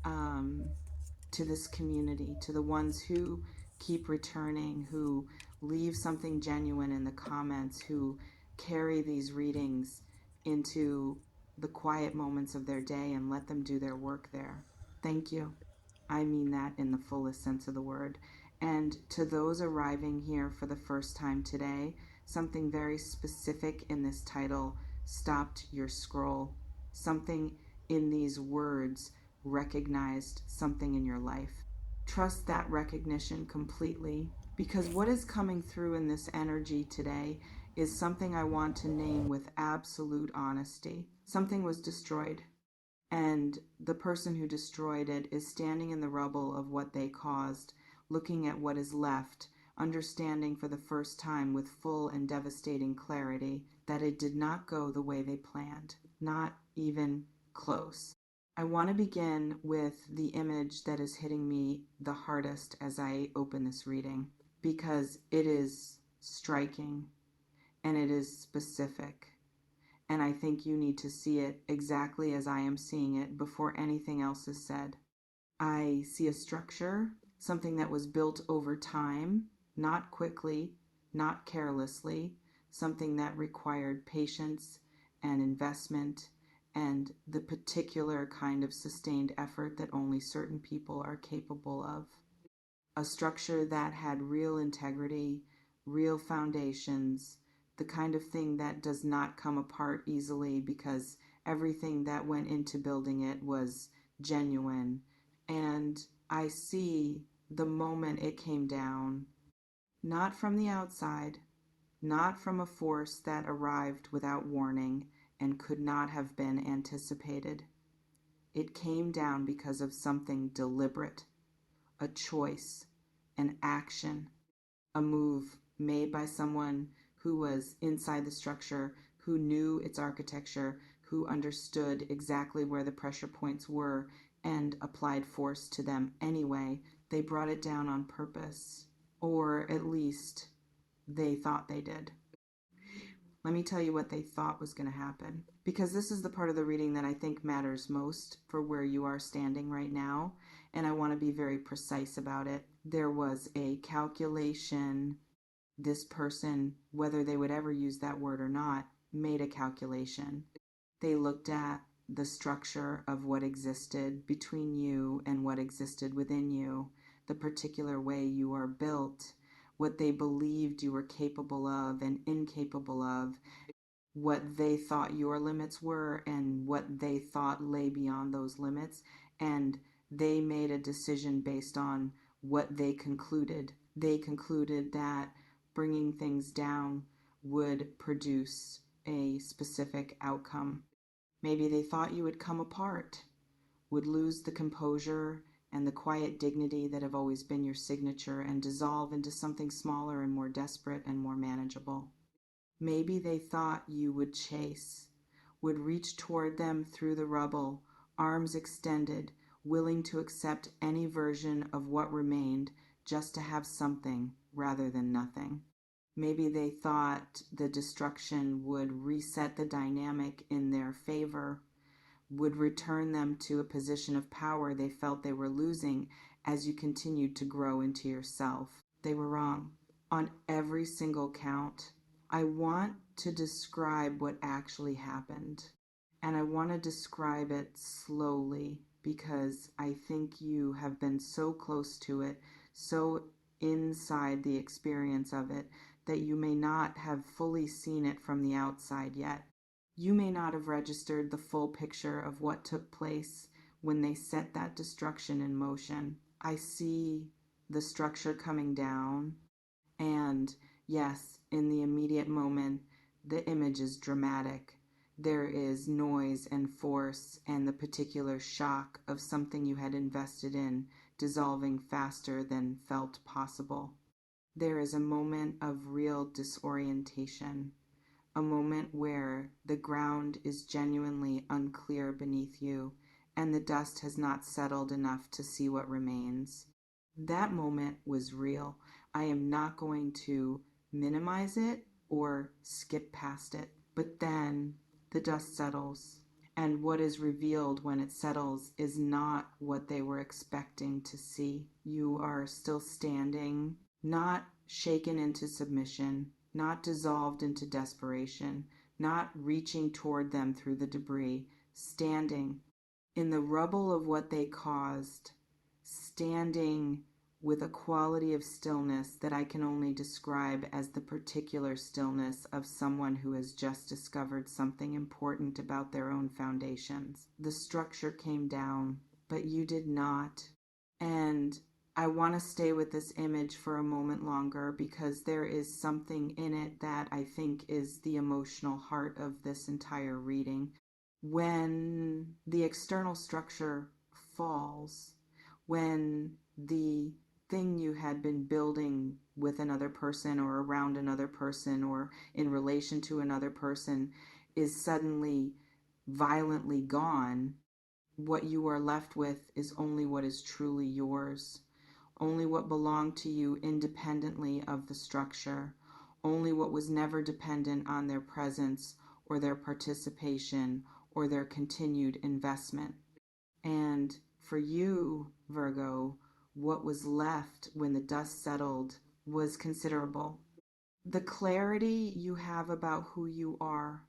um, to this community, to the ones who keep returning, who leave something genuine in the comments, who carry these readings into the quiet moments of their day and let them do their work there. Thank you. I mean that in the fullest sense of the word. And to those arriving here for the first time today, something very specific in this title stopped your scroll. Something in these words recognized something in your life. Trust that recognition completely, because what is coming through in this energy today is something I want to name with absolute honesty. Something was destroyed, and the person who destroyed it is standing in the rubble of what they caused, looking at what is left, understanding for the first time with full and devastating clarity that it did not go the way they planned, not even close. I want to begin with the image that is hitting me the hardest as I open this reading, because it is striking and it is specific. And I think you need to see it exactly as I am seeing it before anything else is said. I see a structure, something that was built over time, not quickly, not carelessly, something that required patience and investment and the particular kind of sustained effort that only certain people are capable of. A structure that had real integrity, real foundations, the kind of thing that does not come apart easily because everything that went into building it was genuine. And I see the moment it came down, not from the outside, not from a force that arrived without warning and could not have been anticipated. It came down because of something deliberate, a choice, an action, a move made by someone who was inside the structure, who knew its architecture, who understood exactly where the pressure points were and applied force to them anyway. They brought it down on purpose, or at least they thought they did. Let me tell you what they thought was going to happen, because this is the part of the reading that I think matters most for where you are standing right now, and I want to be very precise about it. There was a calculation. This person, whether they would ever use that word or not, made a calculation. They looked at the structure of what existed between you and what existed within you, the particular way you are built, what they believed you were capable of and incapable of, what they thought your limits were and what they thought lay beyond those limits, and they made a decision based on what they concluded. They concluded that bringing things down would produce a specific outcome. Maybe they thought you would come apart, would lose the composure and the quiet dignity that have always been your signature and dissolve into something smaller and more desperate and more manageable. Maybe they thought you would chase, would reach toward them through the rubble, arms extended, willing to accept any version of what remained just to have something rather than nothing. Maybe they thought the destruction would reset the dynamic in their favor, would return them to a position of power they felt they were losing as you continued to grow into yourself. They were wrong on every single count. I want to describe what actually happened, and I want to describe it slowly because I think you have been so close to it, so inside the experience of it, that you may not have fully seen it from the outside yet. You may not have registered the full picture of what took place when they set that destruction in motion. I see the structure coming down, and yes, in the immediate moment, the image is dramatic. There is noise and force and the particular shock of something you had invested in dissolving faster than felt possible. There is a moment of real disorientation, a moment where the ground is genuinely unclear beneath you and the dust has not settled enough to see what remains. That moment was real. I am not going to minimize it or skip past it. But then the dust settles And what is revealed when it settles is not what they were expecting to see. You are still standing, not shaken into submission, not dissolved into desperation, not reaching toward them through the debris, standing in the rubble of what they caused, standing with a quality of stillness that I can only describe as the particular stillness of someone who has just discovered something important about their own foundations. The structure came down, but you did not. And I want to stay with this image for a moment longer because there is something in it that I think is the emotional heart of this entire reading. When the external structure falls, when the thing you had been building with another person or around another person or in relation to another person is suddenly violently gone, what you are left with is only what is truly yours, only what belonged to you independently of the structure, only what was never dependent on their presence or their participation or their continued investment. And for you, Virgo, what was left when the dust settled was considerable. The clarity you have about who you are,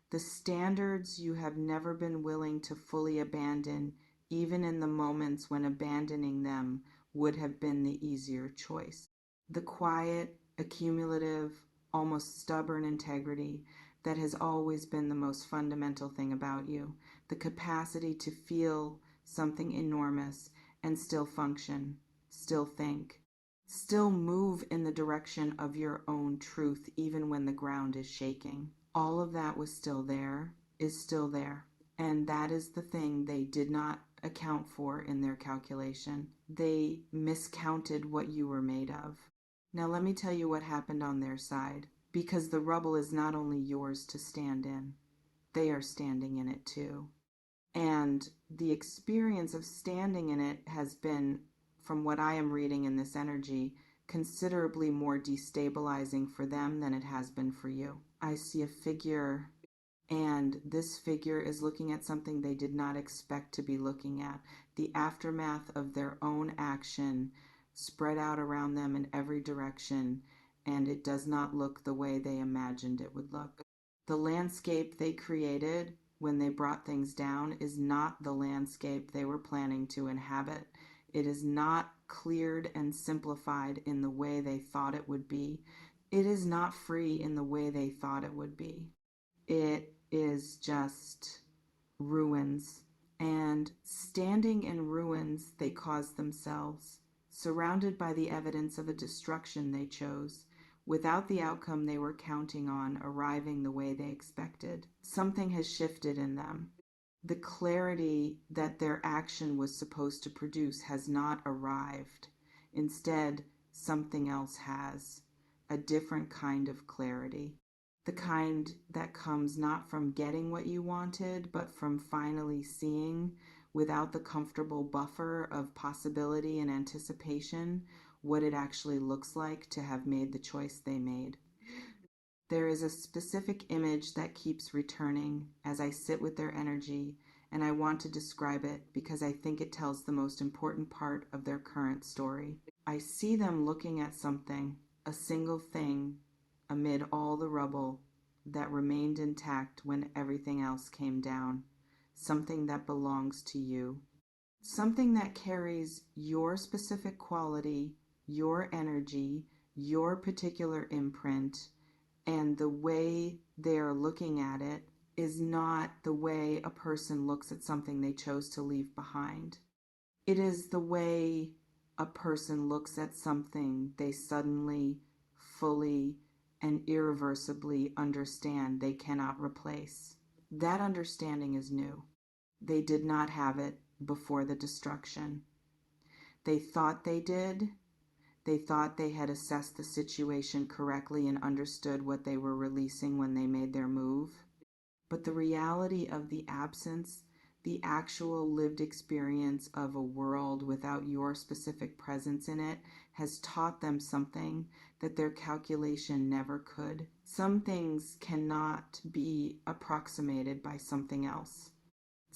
the standards you have never been willing to fully abandon, even in the moments when abandoning them would have been the easier choice. The quiet, accumulative, almost stubborn integrity that has always been the most fundamental thing about you. The capacity to feel something enormous and still function, still think, still move in the direction of your own truth even when the ground is shaking. All of that was still there, is still there. And that is the thing they did not account for in their calculation. They miscounted what you were made of. Now let me tell you what happened on their side, because the rubble is not only yours to stand in, they are standing in it too. And the experience of standing in it has been, from what I am reading in this energy, considerably more destabilizing for them than it has been for you. I see a figure, and this figure is looking at something they did not expect to be looking at. The aftermath of their own action spread out around them in every direction, and it does not look the way they imagined it would look. The landscape they created when they brought things down is not the landscape they were planning to inhabit. It is not cleared and simplified in the way they thought it would be. It is not free in the way they thought it would be. It is just ruins. And standing in ruins they caused themselves, surrounded by the evidence of a destruction they chose, without the outcome they were counting on arriving the way they expected. Something has shifted in them. The clarity that their action was supposed to produce has not arrived. Instead, something else has. A different kind of clarity. The kind that comes not from getting what you wanted, but from finally seeing, without the comfortable buffer of possibility and anticipation, what it actually looks like to have made the choice they made. There is a specific image that keeps returning as I sit with their energy, and I want to describe it because I think it tells the most important part of their current story. I see them looking at something, a single thing, amid all the rubble that remained intact when everything else came down. Something that belongs to you. Something that carries your specific quality, your energy, your particular imprint, and the way they're looking at it is not the way a person looks at something they chose to leave behind. It is the way a person looks at something they suddenly, fully, and irreversibly understand they cannot replace. That understanding is new. They did not have it before the destruction. They thought they did. They thought they had assessed the situation correctly and understood what they were releasing when they made their move. But the reality of the absence, the actual lived experience of a world without your specific presence in it, has taught them something that their calculation never could. Some things cannot be approximated by something else.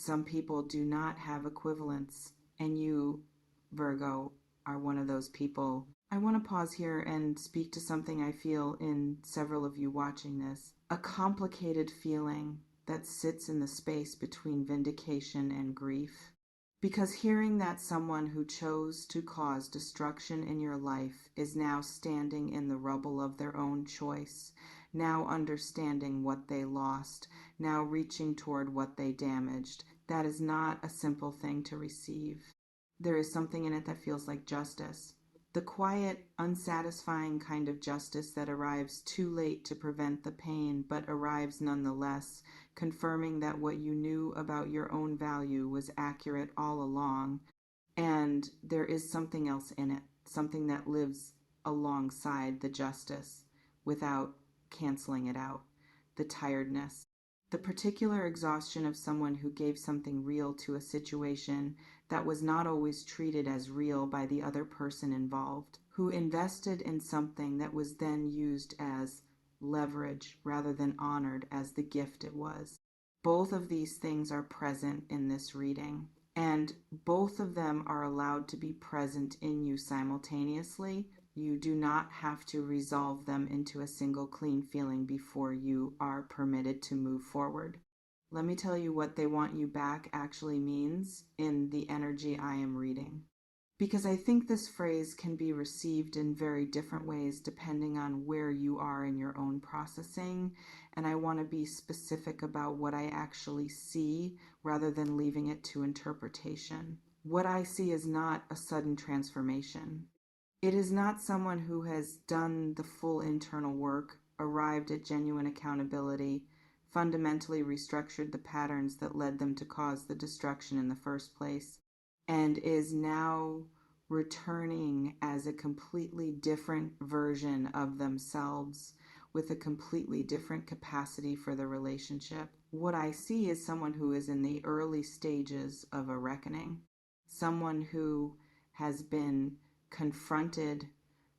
Some people do not have equivalents, and you, Virgo, are one of those people. I want to pause here and speak to something I feel in several of you watching this. A complicated feeling that sits in the space between vindication and grief. Because hearing that someone who chose to cause destruction in your life is now standing in the rubble of their own choice, now understanding what they lost, now reaching toward what they damaged, that is not a simple thing to receive. There is something in it that feels like justice. The quiet, unsatisfying kind of justice that arrives too late to prevent the pain, but arrives nonetheless, confirming that what you knew about your own value was accurate all along, and there is something else in it, something that lives alongside the justice without canceling it out. The tiredness, the particular exhaustion of someone who gave something real to a situation that was not always treated as real by the other person involved, who invested in something that was then used as leverage rather than honored as the gift it was. Both of these things are present in this reading, and both of them are allowed to be present in you simultaneously. You do not have to resolve them into a single clean feeling before you are permitted to move forward. Let me tell you what they want you back actually means in the energy I am reading. Because I think this phrase can be received in very different ways depending on where you are in your own processing, and I want to be specific about what I actually see rather than leaving it to interpretation. What I see is not a sudden transformation. It is not someone who has done the full internal work, arrived at genuine accountability, fundamentally restructured the patterns that led them to cause the destruction in the first place, and is now returning as a completely different version of themselves with a completely different capacity for the relationship. What I see is someone who is in the early stages of a reckoning, someone who has been confronted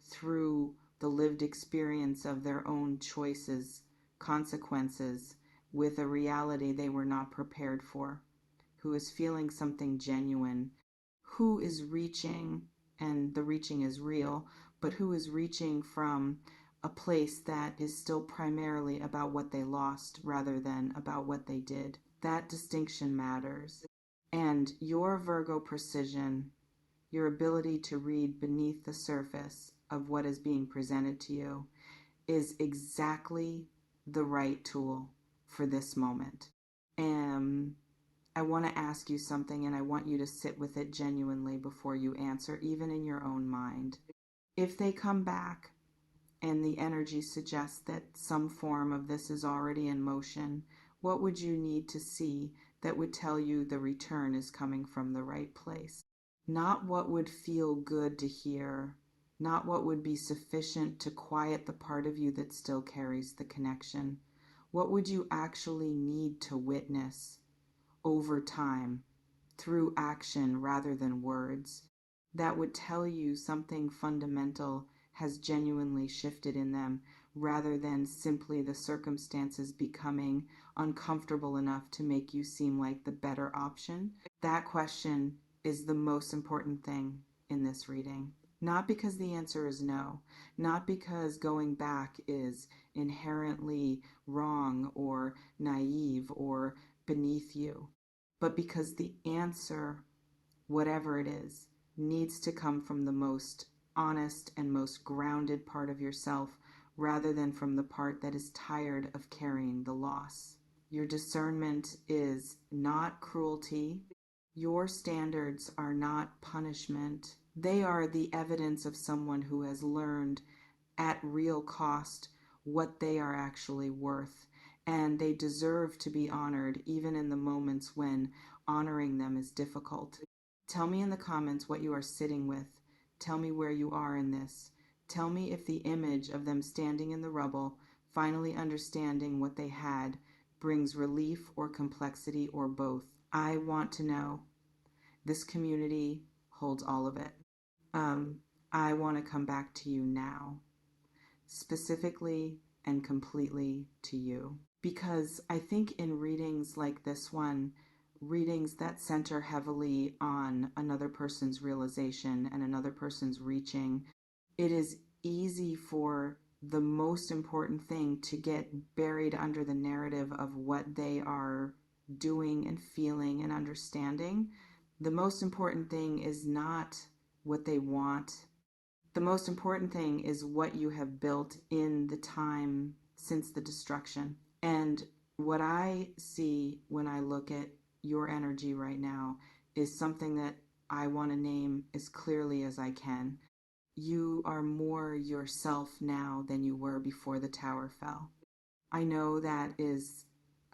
through the lived experience of their own choices, consequences, with a reality they were not prepared for, who is feeling something genuine, who is reaching, and the reaching is real, but who is reaching from a place that is still primarily about what they lost rather than about what they did. That distinction matters. And your Virgo precision, your ability to read beneath the surface of what is being presented to you, is exactly the right tool for this moment. And I want to ask you something, and I want you to sit with it genuinely before you answer, even in your own mind. If they come back and the energy suggests that some form of this is already in motion, what would you need to see that would tell you the return is coming from the right place? Not what would feel good to hear, not what would be sufficient to quiet the part of you that still carries the connection. What would you actually need to witness over time through action rather than words that would tell you something fundamental has genuinely shifted in them rather than simply the circumstances becoming uncomfortable enough to make you seem like the better option? That question is the most important thing in this reading. Not because the answer is no, not because going back is inherently wrong or naive or beneath you, but because the answer, whatever it is, needs to come from the most honest and most grounded part of yourself rather than from the part that is tired of carrying the loss. Your discernment is not cruelty. Your standards are not punishment. They are the evidence of someone who has learned at real cost what they are actually worth, and they deserve to be honored even in the moments when honoring them is difficult. Tell me in the comments what you are sitting with. Tell me where you are in this. Tell me if the image of them standing in the rubble, finally understanding what they had, brings relief or complexity or both. I want to know. This community holds all of it. I want to come back to you now, specifically and completely to you. Because I think in readings like this one, readings that center heavily on another person's realization and another person's reaching, it is easy for the most important thing to get buried under the narrative of what they are doing and feeling and understanding. The most important thing is not what they want. The most important thing is what you have built in the time since the destruction. And what I see when I look at your energy right now is something that I want to name as clearly as I can. You are more yourself now than you were before the tower fell. I know that is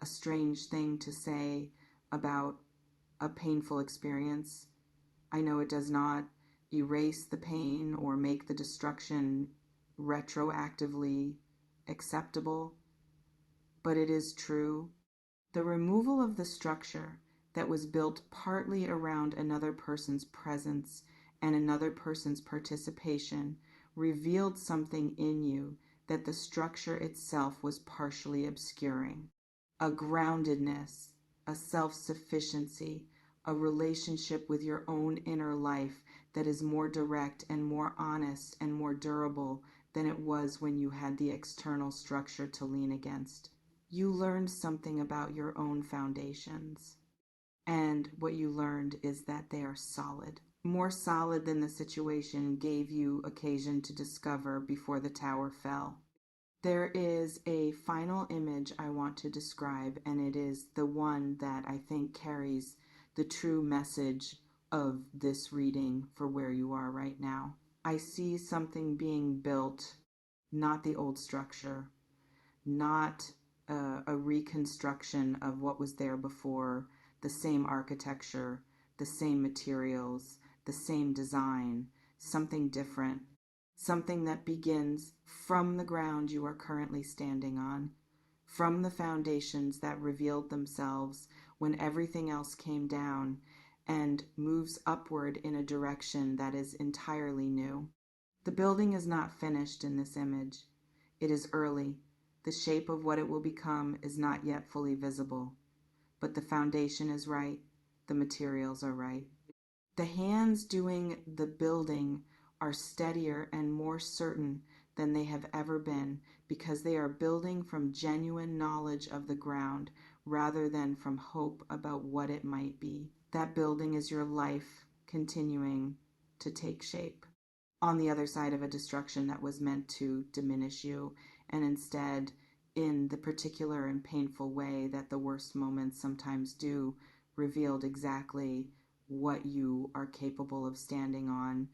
a strange thing to say about a painful experience. I know it does not erase the pain or make the destruction retroactively acceptable, but it is true. The removal of the structure that was built partly around another person's presence and another person's participation revealed something in you that the structure itself was partially obscuring. A groundedness, a self-sufficiency, a relationship with your own inner life that is more direct and more honest and more durable than it was when you had the external structure to lean against. You learned something about your own foundations. And what you learned is that they are solid. More solid than the situation gave you occasion to discover before the tower fell. There is a final image I want to describe, and it is the one that I think carries the true message of this reading for where you are right now. I see something being built, not the old structure, not a reconstruction of what was there before, the same architecture, the same materials, the same design, something different, something that begins from the ground you are currently standing on, from the foundations that revealed themselves when everything else came down, and moves upward in a direction that is entirely new. The building is not finished in this image. It is early. The shape of what it will become is not yet fully visible, but the foundation is right, the materials are right. The hands doing the building are steadier and more certain than they have ever been because they are building from genuine knowledge of the ground rather than from hope about what it might be. That building is your life continuing to take shape on the other side of a destruction that was meant to diminish you, and instead, in the particular and painful way that the worst moments sometimes do, revealed exactly what you are capable of standing on.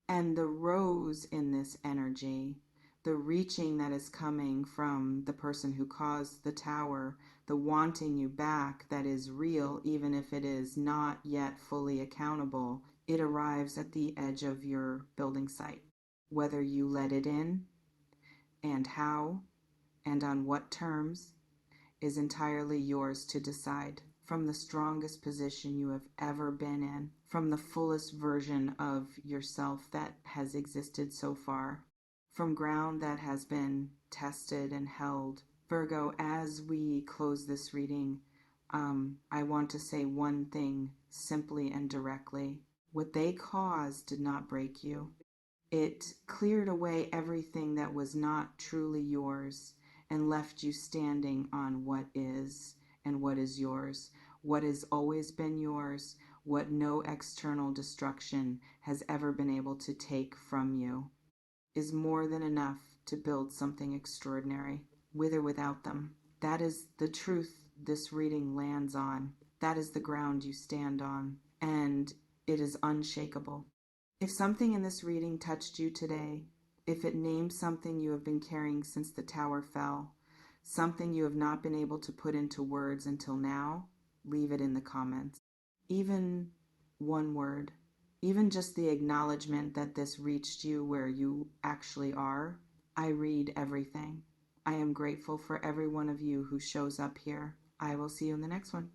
And the rose in this energy, the reaching that is coming from the person who caused the tower, the wanting you back that is real, even if it is not yet fully accountable, it arrives at the edge of your building site. Whether you let it in and how and on what terms is entirely yours to decide. From the strongest position you have ever been in, from the fullest version of yourself that has existed so far, from ground that has been tested and held. Virgo, as we close this reading, I want to say one thing simply and directly. What they caused did not break you. It cleared away everything that was not truly yours and left you standing on what is and what is yours, what has always been yours, what no external destruction has ever been able to take from you, is more than enough to build something extraordinary, with or without them. That is the truth this reading lands on. That is the ground you stand on, and it is unshakable. If something in this reading touched you today, if it named something you have been carrying since the tower fell, something you have not been able to put into words until now, leave it in the comments. Even one word, even just the acknowledgement that this reached you where you actually are. I read everything. I am grateful for every one of you who shows up here. I will see you in the next one.